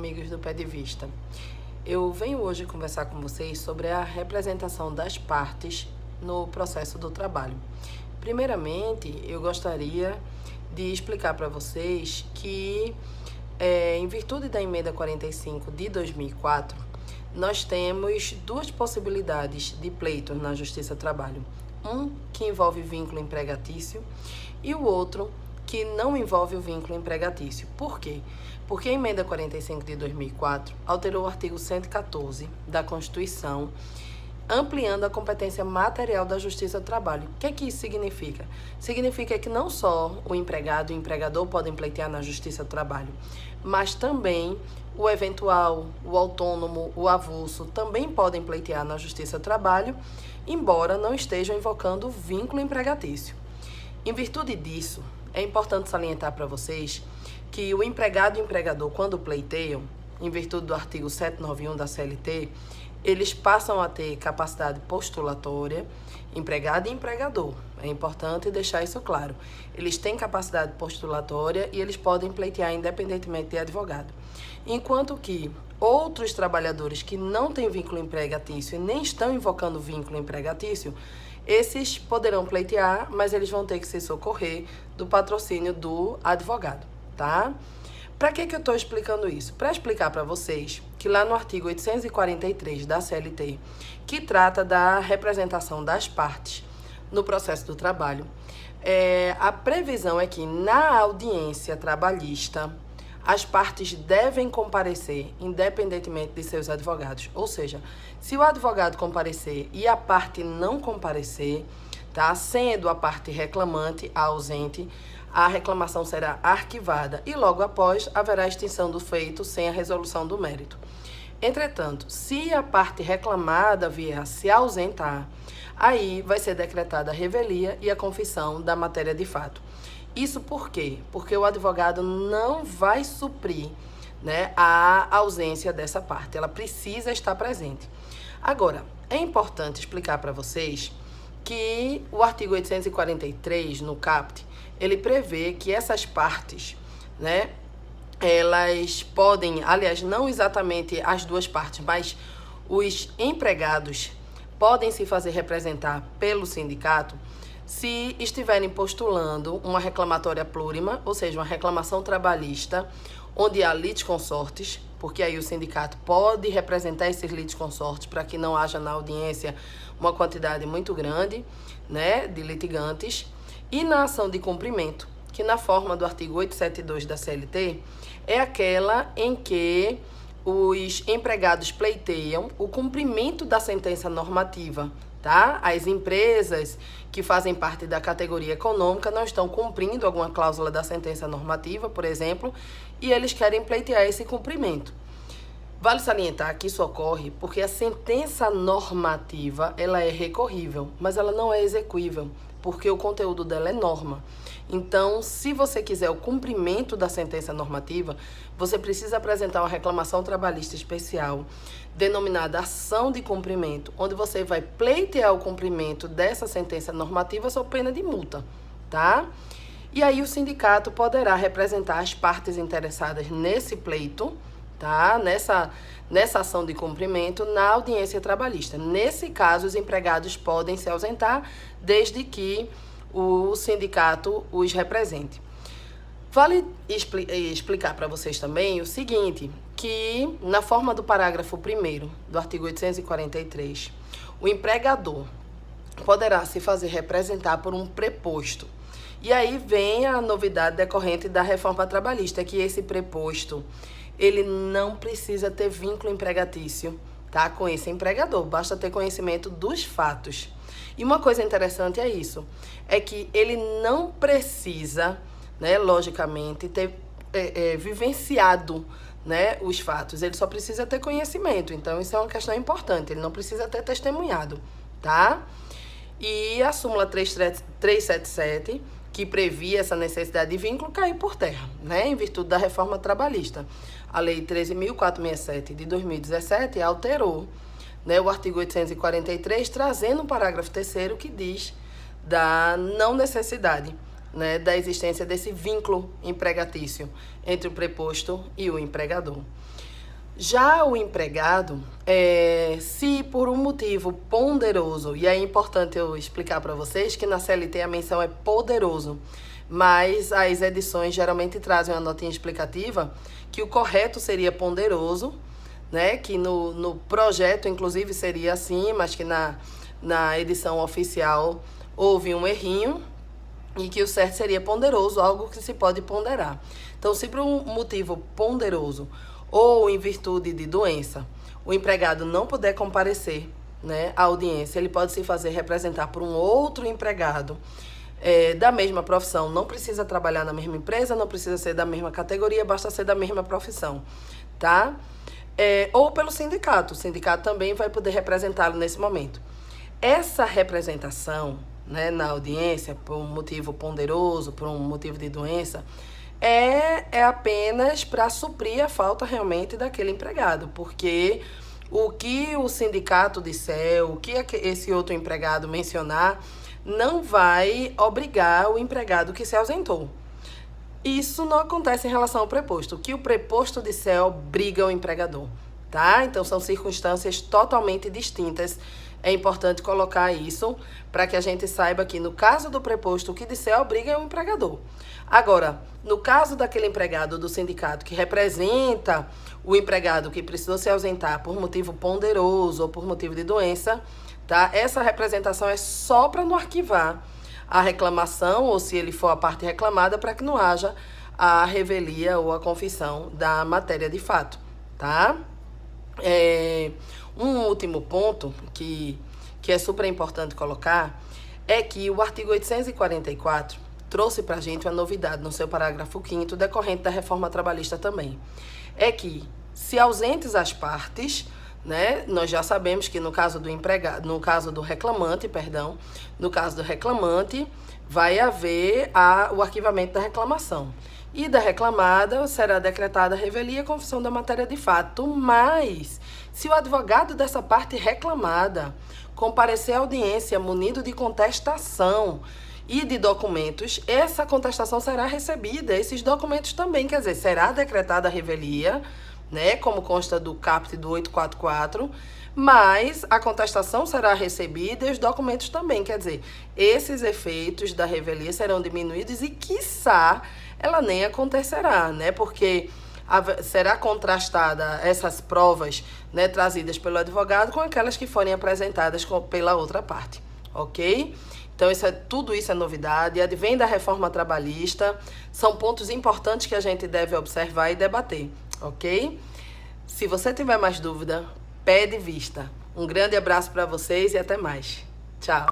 amigos do Pé de Vista. Eu venho hoje conversar com vocês sobre a representação das partes no processo do trabalho. Primeiramente, eu gostaria de explicar para vocês que, em virtude da Emenda 45 de 2004, nós temos duas possibilidades de pleito na Justiça do Trabalho. Um que envolve vínculo empregatício e o outro que não envolve o vínculo empregatício. Por quê? Porque a Emenda 45 de 2004 alterou o artigo 114 da Constituição, ampliando a competência material da Justiça do Trabalho. O que isso significa? Significa que não só o empregado e o empregador podem pleitear na Justiça do Trabalho, mas também o eventual, o autônomo, o avulso também podem pleitear na Justiça do Trabalho, embora não estejam invocando o vínculo empregatício. Em virtude disso, é importante salientar para vocês que o empregado e o empregador, quando pleiteiam, em virtude do artigo 791 da CLT, eles passam a ter capacidade postulatória, empregado e empregador. É importante deixar isso claro. Eles têm capacidade postulatória e eles podem pleitear independentemente de advogado. Enquanto que outros trabalhadores que não têm vínculo empregatício e nem estão invocando vínculo empregatício, esses poderão pleitear, mas eles vão ter que se socorrer do patrocínio do advogado, tá? Para que eu estou explicando isso? Para explicar para vocês que lá no artigo 843 da CLT, que trata da representação das partes no processo do trabalho, a previsão é que na audiência trabalhista, as partes devem comparecer independentemente de seus advogados. Ou seja, se o advogado comparecer e a parte não comparecer, tá? Sendo a parte reclamante ausente, a reclamação será arquivada e logo após haverá extinção do feito sem a resolução do mérito. Entretanto, se a parte reclamada vier a se ausentar, aí vai ser decretada a revelia e a confissão da matéria de fato. Isso por quê? Porque o advogado não vai suprir, né, a ausência dessa parte. Ela precisa estar presente. Agora, é importante explicar para vocês que o artigo 843, no CAPT, ele prevê que essas partes, né, elas podem, aliás, não exatamente as duas partes, mas os empregados podem se fazer representar pelo sindicato se estiverem postulando uma reclamatória plurima, ou seja, uma reclamação trabalhista, onde há litisconsortes, porque aí o sindicato pode representar esses litisconsortes para que não haja na audiência uma quantidade muito grande, né, de litigantes, e na ação de cumprimento, que na forma do artigo 872 da CLT, é aquela em que os empregados pleiteiam o cumprimento da sentença normativa, tá? As empresas que fazem parte da categoria econômica não estão cumprindo alguma cláusula da sentença normativa, por exemplo, e eles querem pleitear esse cumprimento. Vale salientar que isso ocorre porque a sentença normativa, ela é recorrível, mas ela não é execuível, porque o conteúdo dela é norma. Então, se você quiser o cumprimento da sentença normativa, você precisa apresentar uma reclamação trabalhista especial, denominada ação de cumprimento, onde você vai pleitear o cumprimento dessa sentença normativa sob pena de multa, tá? E aí o sindicato poderá representar as partes interessadas nesse pleito, tá? Nessa ação de cumprimento na audiência trabalhista. Nesse caso, os empregados podem se ausentar desde que o sindicato os represente. Vale explicar para vocês também o seguinte, que na forma do parágrafo 1º do artigo 843, o empregador poderá se fazer representar por um preposto. E aí vem a novidade decorrente da reforma trabalhista, que esse preposto, ele não precisa ter vínculo empregatício, tá, com esse empregador, basta ter conhecimento dos fatos. E uma coisa interessante é isso, é que ele não precisa, né, logicamente, ter vivenciado, né, os fatos, ele só precisa ter conhecimento. Então, isso é uma questão importante, ele não precisa ter testemunhado, tá? E a súmula 377, que previa essa necessidade de vínculo, caiu por terra, né, em virtude da reforma trabalhista. A Lei 13.467 de 2017 alterou, né, o artigo 843, trazendo um parágrafo 3º que diz da não necessidade, né, da existência desse vínculo empregatício entre o preposto e o empregador. Já o empregado, se por um motivo ponderoso, e é importante eu explicar para vocês que na CLT a menção é poderoso, mas as edições geralmente trazem uma notinha explicativa que o correto seria ponderoso, né? Que no projeto, inclusive, seria assim, mas que na edição oficial houve um errinho e que o certo seria ponderoso, algo que se pode ponderar. Então, se por um motivo ponderoso ou em virtude de doença, o empregado não puder comparecer, né, à audiência, ele pode se fazer representar por um outro empregado da mesma profissão. Não precisa trabalhar na mesma empresa, não precisa ser da mesma categoria, basta ser da mesma profissão, tá? Ou pelo sindicato. O sindicato também vai poder representá-lo nesse momento. Essa representação, né, na audiência, por um motivo ponderoso, por um motivo de doença, é apenas para suprir a falta realmente daquele empregado, porque o que o sindicato disser, o que esse outro empregado mencionar, não vai obrigar o empregado que se ausentou. Isso não acontece em relação ao preposto. O que o preposto disser obriga o empregador, tá? Então, são circunstâncias totalmente distintas. É importante colocar isso para que a gente saiba que, no caso do preposto, o que disser obriga o empregador. Agora, no caso daquele empregado do sindicato que representa o empregado que precisou se ausentar por motivo ponderoso ou por motivo de doença, tá? Essa representação é só para não arquivar a reclamação, ou se ele for a parte reclamada, para que não haja a revelia ou a confissão da matéria de fato, tá? Um último ponto que é super importante colocar é que o artigo 844 trouxe para a gente uma novidade no seu parágrafo 5º, decorrente da reforma trabalhista também. É que, se ausentes as partes, né, nós já sabemos que no caso do empregado, no caso do reclamante, vai haver o arquivamento da reclamação. E da reclamada será decretada a revelia e a confissão da matéria de fato, mas se o advogado dessa parte reclamada comparecer à audiência munido de contestação e de documentos, essa contestação será recebida, esses documentos também, quer dizer, será decretada a revelia, né, como consta do caput do 844, mas a contestação será recebida e os documentos também, quer dizer, esses efeitos da revelia serão diminuídos e, quiçá, ela nem acontecerá, né, porque será contrastada essas provas, né, trazidas pelo advogado com aquelas que forem apresentadas pela outra parte, ok? Então, tudo isso é novidade, advém da reforma trabalhista, são pontos importantes que a gente deve observar e debater, ok? Se você tiver mais dúvida, pede vista. Um grande abraço para vocês e até mais. Tchau!